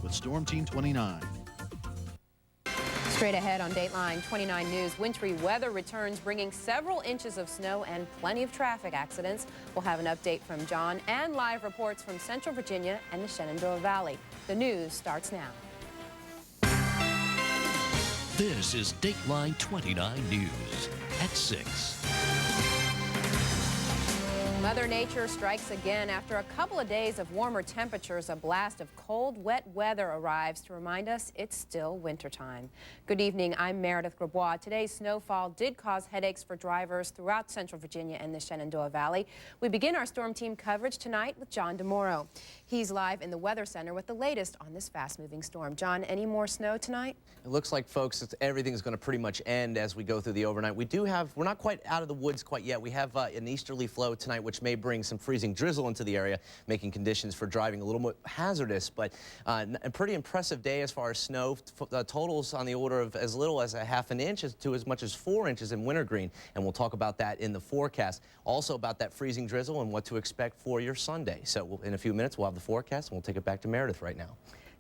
with Storm Team 29. Straight ahead on Dateline 29 News, wintry weather returns, bringing several inches of snow and plenty of traffic accidents. We'll have an update from John and live reports from Central Virginia and the Shenandoah Valley. The news starts now. This is Dateline 29 News at 6. Mother Nature strikes again. After a couple of days of warmer temperatures, a blast of cold, wet weather arrives to remind us it's still wintertime. Good evening, I'm Meredith Grabois. Today's snowfall did cause headaches for drivers throughout Central Virginia and the Shenandoah Valley. We begin our storm team coverage tonight with John DeMoro. He's live in the Weather Center with the latest on this fast-moving storm. John, any more snow tonight? It looks like, folks, everything's going to pretty much end as we go through the overnight. We're not quite out of the woods quite yet. We have an easterly flow tonight, which may bring some freezing drizzle into the area, making conditions for driving a little more hazardous. But a pretty impressive day as far as snow. Totals on the order of as little as a half an inch to as much as 4 inches in wintergreen. And we'll talk about that in the forecast. Also about that freezing drizzle and what to expect for your Sunday. So in a few minutes, we'll have the forecast, and we'll take it back to Meredith right now.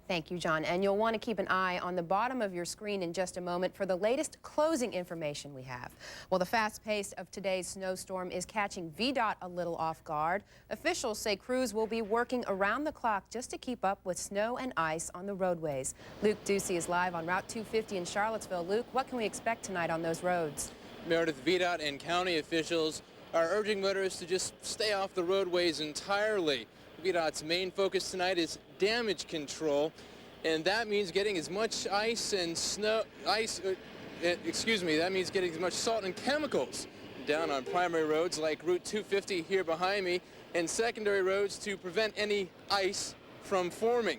Thank you, John. And you'll want to keep an eye on the bottom of your screen in just a moment for the latest closing information we have. Well, the fast pace of today's snowstorm is catching VDOT a little off guard. Officials say crews will be working around the clock just to keep up with snow and ice on the roadways. Luke Ducey is live on Route 250 in Charlottesville. Luke, what can we expect tonight on those roads? Meredith, VDOT and county officials are urging motorists to just stay off the roadways entirely. VDOT's main focus tonight is damage control, and that means getting as much ice and snow, that means getting as much salt and chemicals down on primary roads like Route 250 here behind me, and secondary roads to prevent any ice from forming.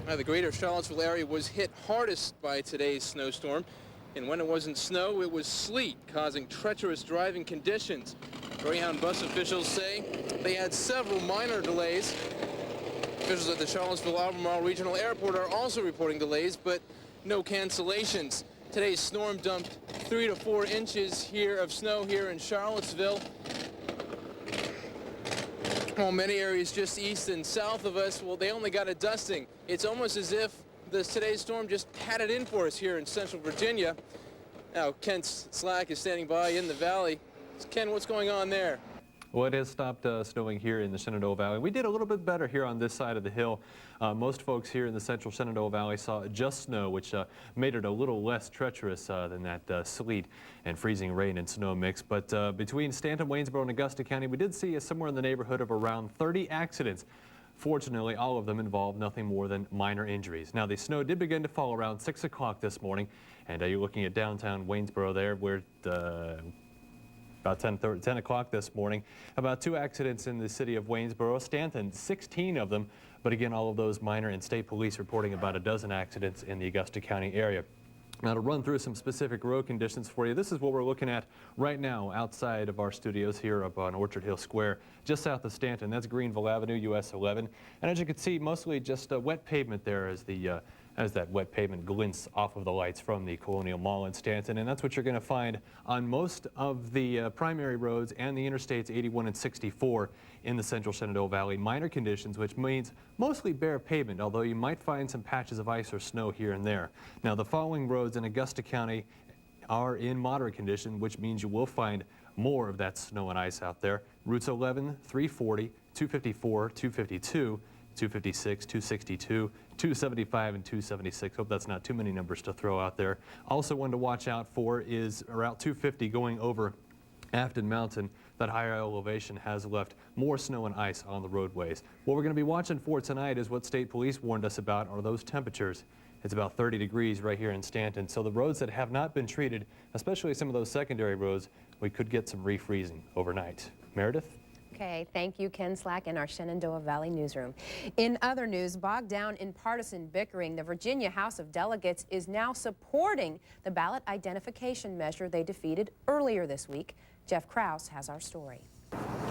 Now, the greater Charlottesville area was hit hardest by today's snowstorm, and when it wasn't snow, it was sleet, causing treacherous driving conditions. Greyhound bus officials say they had several minor delays. Officials at the Charlottesville-Albemarle Regional Airport are also reporting delays, but no cancellations. Today's storm dumped 3 to 4 inches of snow here in Charlottesville. While many areas just east and south of us, well, they only got a dusting. It's almost as if today's storm just had it in for us here in Central Virginia. Now, Ken Slack is standing by in the valley. Ken, what's going on there? Well, it has stopped snowing here in the Shenandoah Valley. We did a little bit better here on this side of the hill. Most folks here in the central Shenandoah Valley saw just snow, which made it a little less treacherous than that sleet and freezing rain and snow mix. But between Stanton, Waynesboro, and Augusta County, we did see somewhere in the neighborhood of around 30 accidents. Fortunately, all of them involved nothing more than minor injuries. Now, the snow did begin to fall around 6 o'clock this morning, and you're looking at downtown Waynesboro there, where about 10 o'clock this morning. About 2 accidents in the city of Waynesboro. Stanton, 16 of them, but again, all of those minor, and state police reporting about a dozen accidents in the Augusta County area. Now, to run through some specific road conditions for you, this is what we're looking at right now outside of our studios here up on Orchard Hill Square, just south of Stanton. That's Greenville Avenue, US 11. And as you can see, mostly just wet pavement there as that wet pavement glints off of the lights from the Colonial Mall in Stanton. And that's what you're going to find on most of the primary roads and the interstates 81 and 64 in the central Shenandoah Valley. Minor conditions, which means mostly bare pavement, although you might find some patches of ice or snow here and there. Now, the following roads in Augusta County are in moderate condition, which means you will find more of that snow and ice out there. Routes 11, 340, 254, 252, 256, 262, 275, and 276. Hope that's not too many numbers to throw out there. Also, one to watch out for is Route 250 going over Afton Mountain. That higher elevation has left more snow and ice on the roadways. What we're going to be watching for tonight is what state police warned us about are those temperatures. It's about 30 degrees right here in Stanton. So the roads that have not been treated, especially some of those secondary roads, we could get some refreezing overnight. Meredith? Okay, thank you, Ken Slack, in our Shenandoah Valley newsroom. In other news, bogged down in partisan bickering, the Virginia House of Delegates is now supporting the ballot identification measure they defeated earlier this week. Jeff Krause has our story.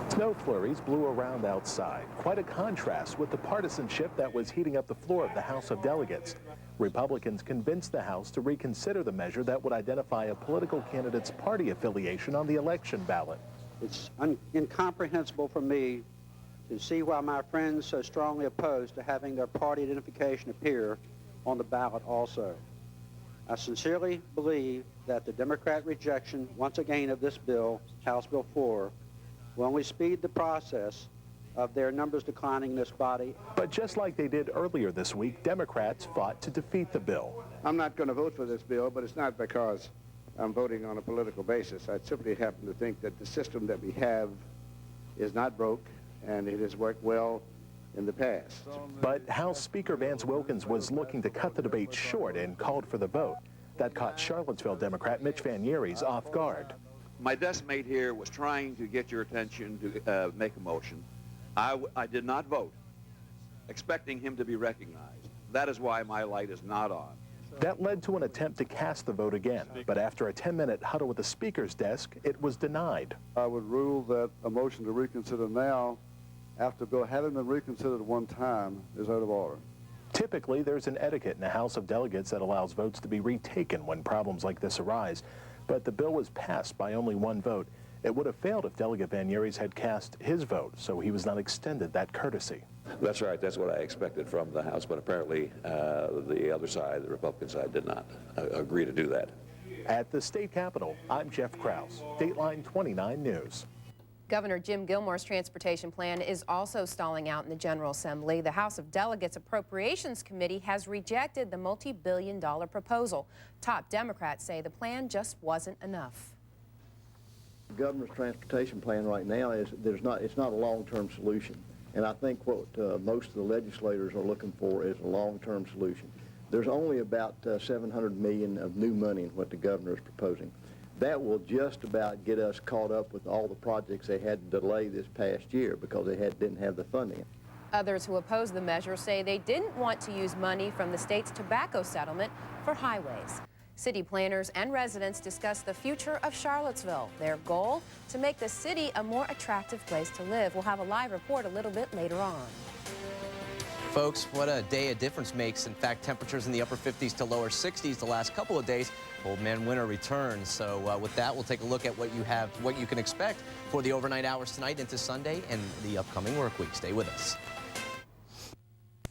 Snow flurries blew around outside, quite a contrast with the partisanship that was heating up the floor of the House of Delegates. Republicans convinced the House to reconsider the measure that would identify a political candidate's party affiliation on the election ballot. It's incomprehensible for me to see why my friends so strongly opposed to having their party identification appear on the ballot also. I sincerely believe that the Democrat rejection, once again, of this bill, House Bill 4, will only speed the process of their numbers declining in this body. But just like they did earlier this week, Democrats fought to defeat the bill. I'm not going to vote for this bill, but it's not because I'm voting on a political basis. I simply happen to think that the system that we have is not broke, and it has worked well in the past. But House Speaker Vance Wilkins was looking to cut the debate short and called for the vote. That caught Charlottesville Democrat Mitch Van Yeries off guard. My desk mate here was trying to get your attention to make a motion. I did not vote, expecting him to be recognized. That is why my light is not on. That led to an attempt to cast the vote again, but after a 10-minute huddle with the Speaker's desk, it was denied. I would rule that a motion to reconsider now, after the bill having been reconsidered one time, is out of order. Typically, there's an etiquette in the House of Delegates that allows votes to be retaken when problems like this arise, but the bill was passed by only one vote. It would have failed if Delegate Van Yeries had cast his vote, so he was not extended that courtesy. That's right. That's what I expected from the House, but apparently the other side, the Republican side, did not agree to do that. At the state capitol, I'm Jeff Krause, Dateline 29 News. Governor Jim Gilmore's transportation plan is also stalling out in the General Assembly. The House of Delegates Appropriations Committee has rejected the multi-billion-dollar proposal. Top Democrats say the plan just wasn't enough. The governor's transportation plan right now is it's not a long-term solution, and I think what most of the legislators are looking for is a long-term solution. There's only about $700 million of new money in what the governor is proposing. That will just about get us caught up with all the projects they had to delay this past year because they didn't have the funding. Others who oppose the measure say they didn't want to use money from the state's tobacco settlement for highways. City planners and residents discuss the future of Charlottesville. Their goal, to make the city a more attractive place to live. We'll have a live report a little bit later on. Folks, what a day a difference makes. In fact, temperatures in the upper 50s to lower 60s the last couple of days. Old man winter returns. So with that, we'll take a look at what you can expect for the overnight hours tonight into Sunday and the upcoming work week. Stay with us.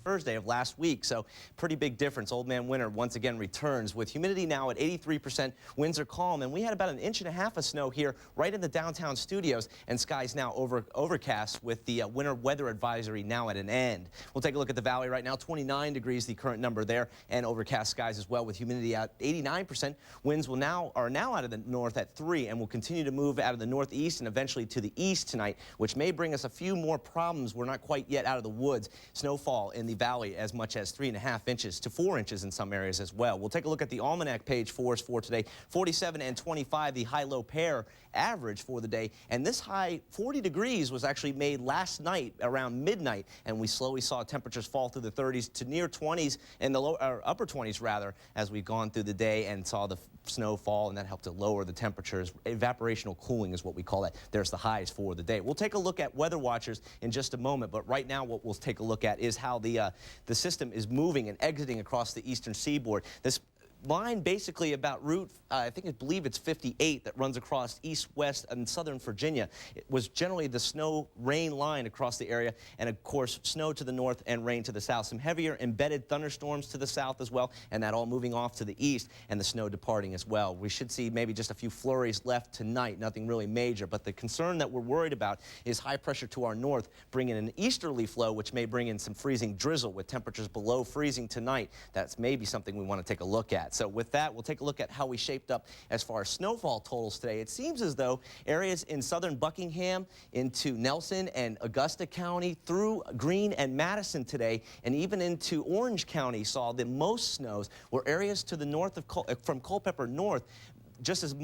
Thursday of last week, so pretty big difference. Old man winter once again returns with humidity now at 83%. Winds are calm, and we had about 1.5 inches of snow here right in the downtown studios, and skies now overcast with the winter weather advisory now at an end. We'll take a look at the valley right now. 29 degrees, the current number there, and overcast skies as well with humidity at 89%. Winds are now out of the north at 3 and will continue to move out of the northeast and eventually to the east tonight, which may bring us a few more problems. We're not quite yet out of the woods. Snowfall in the valley as much as 3.5 inches to 4 inches in some areas as well. We'll take a look at the almanac page for us for today. 47 and 25, the high-low pair average for the day, and this high 40 degrees was actually made last night around midnight, and we slowly saw temperatures fall through the 30s to near 20s and the upper 20s rather as we've gone through the day and saw the snow fall, and that helped to lower the temperatures. Evaporational cooling is what we call it. There's the highs for the day. We'll take a look at weather watchers in just a moment, but right now what we'll take a look at is how the system is moving and exiting across the eastern seaboard. This line basically about route, I believe it's 58 that runs across east, west, and southern Virginia. It was generally the snow-rain line across the area, and of course snow to the north and rain to the south. Some heavier embedded thunderstorms to the south as well, and that all moving off to the east, and the snow departing as well. We should see maybe just a few flurries left tonight, nothing really major, but the concern that we're worried about is high pressure to our north, bringing an easterly flow, which may bring in some freezing drizzle with temperatures below freezing tonight. That's maybe something we want to take a look at. So with that, we'll take a look at how we shaped up as far as snowfall totals today. It seems as though areas in southern Buckingham into Nelson and Augusta County through Greene and Madison today, and even into Orange County saw the most snows, were areas to the north of from Culpeper north, just as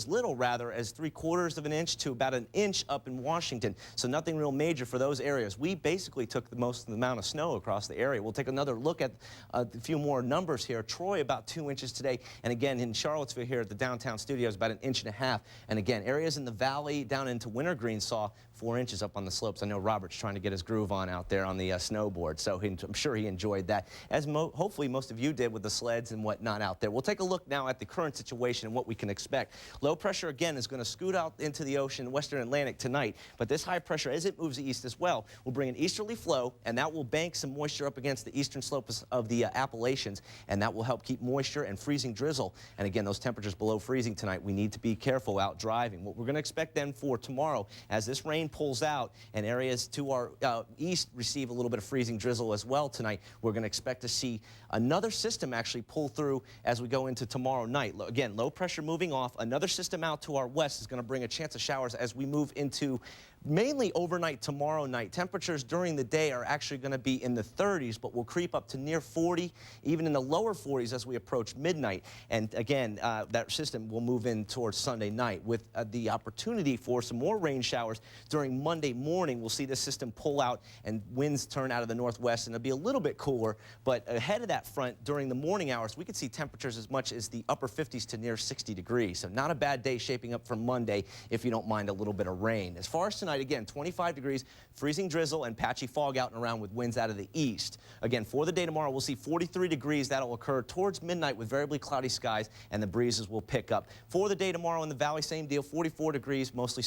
little rather as 3/4 of an inch to about an inch up in Washington. So nothing real major for those areas. We basically took the most amount of snow across the area. We'll take another look at a few more numbers here. Troy about 2 inches today, and again in Charlottesville here at the downtown studios about 1.5 inches. And again, areas in the valley down into Wintergreen saw 4 inches up on the slopes. I know Robert's trying to get his groove on out there on the snowboard, so I'm sure he enjoyed that, as hopefully most of you did with the sleds and whatnot out there. We'll take a look now at the current situation situation and what we can expect. Low pressure, again, is going to scoot out into the ocean, western Atlantic tonight, but this high pressure, as it moves east as well, will bring an easterly flow, and that will bank some moisture up against the eastern slopes of the Appalachians, and that will help keep moisture and freezing drizzle. And again, those temperatures below freezing tonight, we need to be careful out driving. What we're going to expect then for tomorrow, as this rain pulls out and areas to our east receive a little bit of freezing drizzle as well tonight, we're going to expect to see another system actually pull through as we go into tomorrow night. Again, low pressure moving off. Another system out to our west is going to bring a chance of showers as we move into mainly overnight tomorrow night. Temperatures during the day are actually going to be in the 30s, but will creep up to near 40, even in the lower 40s as we approach midnight. And again, that system will move in towards Sunday night with the opportunity for some more rain showers during Monday morning. We'll see this system pull out and winds turn out of the northwest, and it'll be a little bit cooler. But ahead of that front, during the morning hours, we could see temperatures as much as the upper 50s to near 60 degrees. So not a bad day shaping up for Monday if you don't mind a little bit of rain. As far as tonight, again, 25 degrees, freezing drizzle and patchy fog out and around with winds out of the east. Again, for the day tomorrow, we'll see 43 degrees. That'll occur towards midnight with variably cloudy skies, and the breezes will pick up. For the day tomorrow in the valley, same deal, 44 degrees, mostly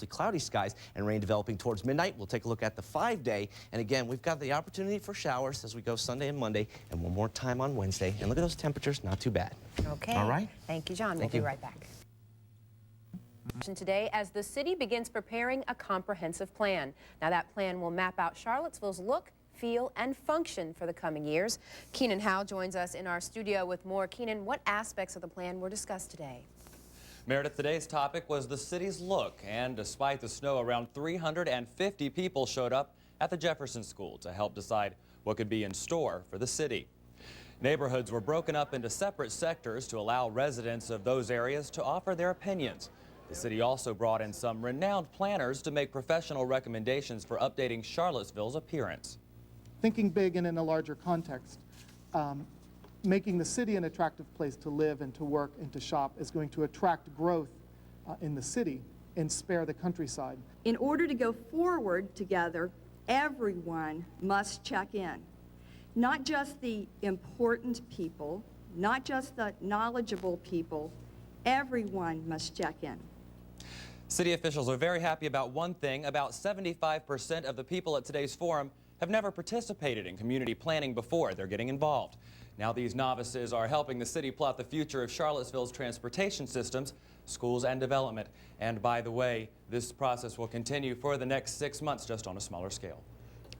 cloudy skies, and rain developing towards midnight. We'll take a look at the 5-day, and again, we've got the opportunity for showers as we go Sunday and Monday, and one more time on Wednesday. And look at those temperatures, not too bad. Okay. All right. Thank you, John. We'll be right back. Today, as the city begins preparing a comprehensive plan. Now, that plan will map out Charlottesville's look, feel, and function for the coming years. Keenan Howe joins us in our studio with more. Keenan, what aspects of the plan were discussed today? Meredith, today's topic was the city's look, and despite the snow, around 350 people showed up at the Jefferson School to help decide what could be in store for the city. Neighborhoods were broken up into separate sectors to allow residents of those areas to offer their opinions. The city also brought in some renowned planners to make professional recommendations for updating Charlottesville's appearance. Thinking big and in a larger context, making the city an attractive place to live and to work and to shop is going to attract growth in the city and spare the countryside. In order to go forward together, everyone must check in. Not just the important people, not just the knowledgeable people, everyone must check in. City officials are very happy about one thing. About 75% of the people at today's forum have never participated in community planning before. They're getting involved. Now these novices are helping the city plot the future of Charlottesville's transportation systems, schools, and development. And by the way, this process will continue for the next 6 months, just on a smaller scale.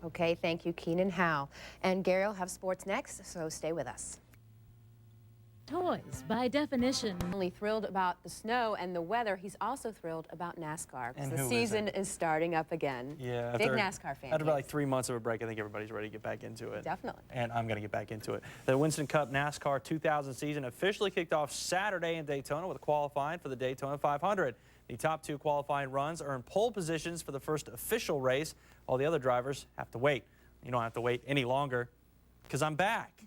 Okay, thank you, Keenan Howe. And Gary will have sports next, so stay with us. Toys, by definition. Only thrilled about the snow and the weather, he's also thrilled about NASCAR. And the season is starting up again. Yeah, Big NASCAR fan. After about like 3 months of a break, I think everybody's ready to get back into it. Definitely. And I'm going to get back into it. The Winston Cup NASCAR 2000 season officially kicked off Saturday in Daytona with qualifying for the Daytona 500. The top 2 qualifying runs earned pole positions for the first official race. All the other drivers have to wait. You don't have to wait any longer because I'm back.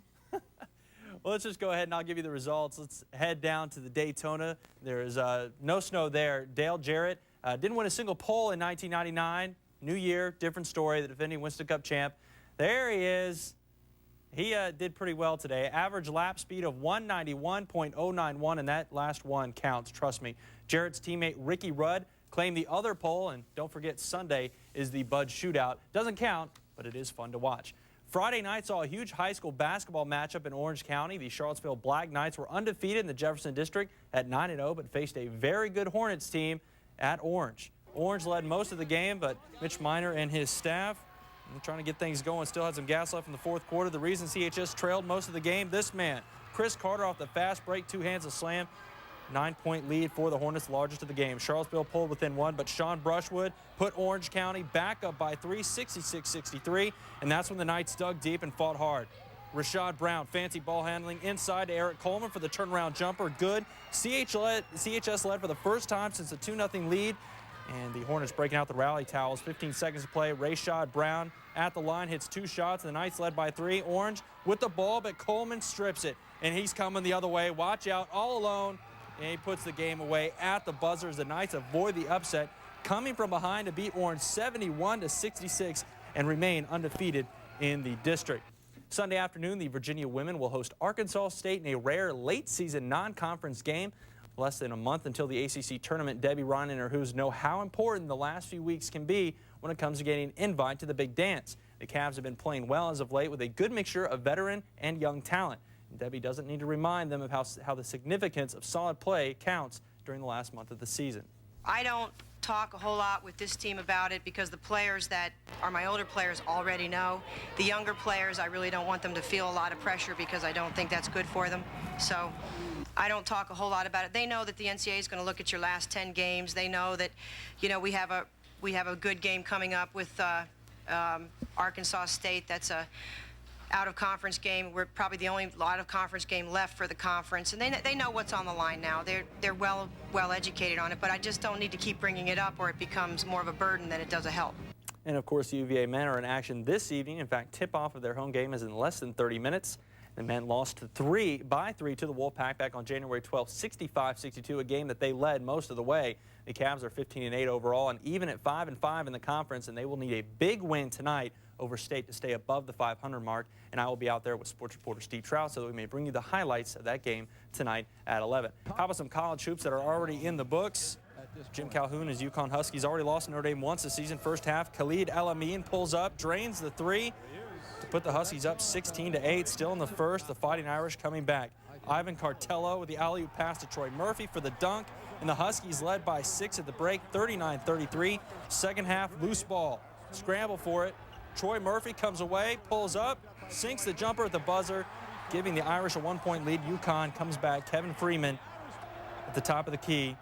Well, let's just go ahead and I'll give you the results. Let's head down to the Daytona. There's no snow there. Dale Jarrett didn't win a single pole in 1999. New year, different story, the defending Winston Cup champ. There he is. He did pretty well today. Average lap speed of 191.091, and that last one counts, trust me. Jarrett's teammate Ricky Rudd claimed the other pole, and don't forget Sunday is the Bud Shootout. Doesn't count, but it is fun to watch. Friday night saw a huge high school basketball matchup in Orange County. The Charlottesville Black Knights were undefeated in the Jefferson District at 9-0, but faced a very good Hornets team at Orange. Orange led most of the game, but Mitch Miner and his staff trying to get things going. Still had some gas left in the fourth quarter. The reason CHS trailed most of the game, this man, Chris Carter, off the fast break, 2 hands of slam. 9-point lead for the Hornets, largest of the game. Charlottesville pulled within 1, but Sean Brushwood put Orange County back up by 3, 66-63, and that's when the Knights dug deep and fought hard. Rashad Brown, fancy ball handling inside to Eric Coleman for the turnaround jumper. Good. CHS led for the first time since the 2-0 lead, and the Hornets breaking out the rally towels. 15 seconds to play. Rashad Brown at the line hits 2 shots, and the Knights led by 3. Orange with the ball, but Coleman strips it, and he's coming the other way. Watch out, all alone. And he puts the game away at the buzzer as the Knights avoid the upset, coming from behind to beat Orange 71-66 and remain undefeated in the district. Sunday afternoon, the Virginia women will host Arkansas State in a rare late-season non-conference game. Less than a month until the ACC tournament, Debbie Ryan and her Who's know how important the last few weeks can be when it comes to getting an invite to the big dance. The Cavs have been playing well as of late with a good mixture of veteran and young talent. And Debbie doesn't need to remind them of how the significance of solid play counts during the last month of the season. I don't talk a whole lot with this team about it because the players that are my older players already know. The younger players, I really don't want them to feel a lot of pressure because I don't think that's good for them. So I don't talk a whole lot about it. They know that the NCAA is going to look at your last 10 games. They know that, you know, we have a good game coming up with Arkansas State. That's a out-of-conference game. We're probably the only out-of-conference game left for the conference, and they know what's on the line now. They're well educated on it, but I just don't need to keep bringing it up or it becomes more of a burden than it does a help. And of course, the UVA men are in action this evening. In fact, tip-off of their home game is in less than 30 minutes. The men lost by 3 to the Wolfpack back on January 12th, 65-62, a game that they led most of the way. The Cavs are 15-8 overall and even at 5-5 in the conference, and they will need a big win tonight over State to stay above the 500 mark. And I will be out there with sports reporter Steve Trout so that we may bring you the highlights of that game tonight at 11. How about some college hoops that are already in the books? Jim Calhoun, his UConn Huskies, already lost Notre Dame once this season. First half, Khalid El-Amin pulls up, drains the three to put the Huskies up 16-8. Still in the first, the Fighting Irish coming back. Ivan Cartello with the alley-oop pass to Troy Murphy for the dunk. And the Huskies led by 6 at the break, 39-33. Second half, loose ball. Scramble for it. Troy Murphy comes away, pulls up, sinks the jumper at the buzzer, giving the Irish a 1-point lead. UConn comes back. Kevin Freeman at the top of the key.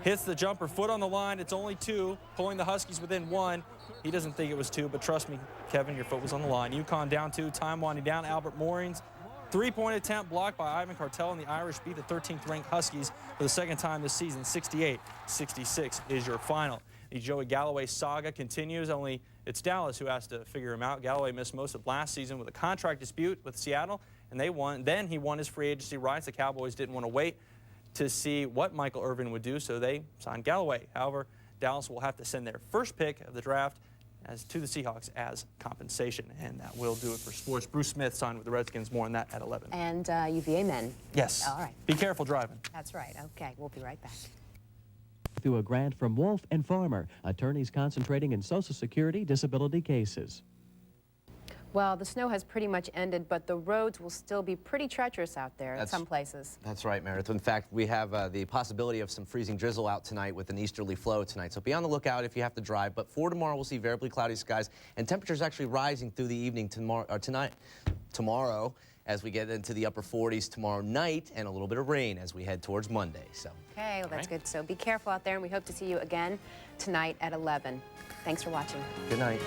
Hits the jumper, foot on the line. It's only 2, pulling the Huskies within 1. He doesn't think it was 2, but trust me, Kevin, your foot was on the line. UConn down 2, time winding down. Albert Moorings, 3-point attempt blocked by Ivan Cartel, and the Irish beat the 13th-ranked Huskies for the second time this season. 68-66 is your final. The Joey Galloway saga continues, only it's Dallas who has to figure him out. Galloway missed most of last season with a contract dispute with Seattle, and they won. Then he won his free agency rights. The Cowboys didn't want to wait to see what Michael Irvin would do, so they signed Galloway. However, Dallas will have to send their first pick of the draft to the Seahawks as compensation, and that will do it for sports. Bruce Smith signed with the Redskins. More on that at 11. And UVA men. Yes. All right. Be careful driving. That's right. Okay, we'll be right back. Through a grant from Wolf and Farmer, attorneys concentrating in Social Security disability cases. Well, the snow has pretty much ended, but the roads will still be pretty treacherous out there in some places. That's right, Meredith. In fact, we have the possibility of some freezing drizzle out tonight with an easterly flow tonight, so be on the lookout if you have to drive. But for tomorrow, we'll see variably cloudy skies, and temperatures actually rising through the evening tomorrow, as we get into the upper 40s tomorrow night, and a little bit of rain as we head towards Monday. So. Okay, well, that's good. So be careful out there, and we hope to see you again tonight at 11. Thanks for watching. Good night.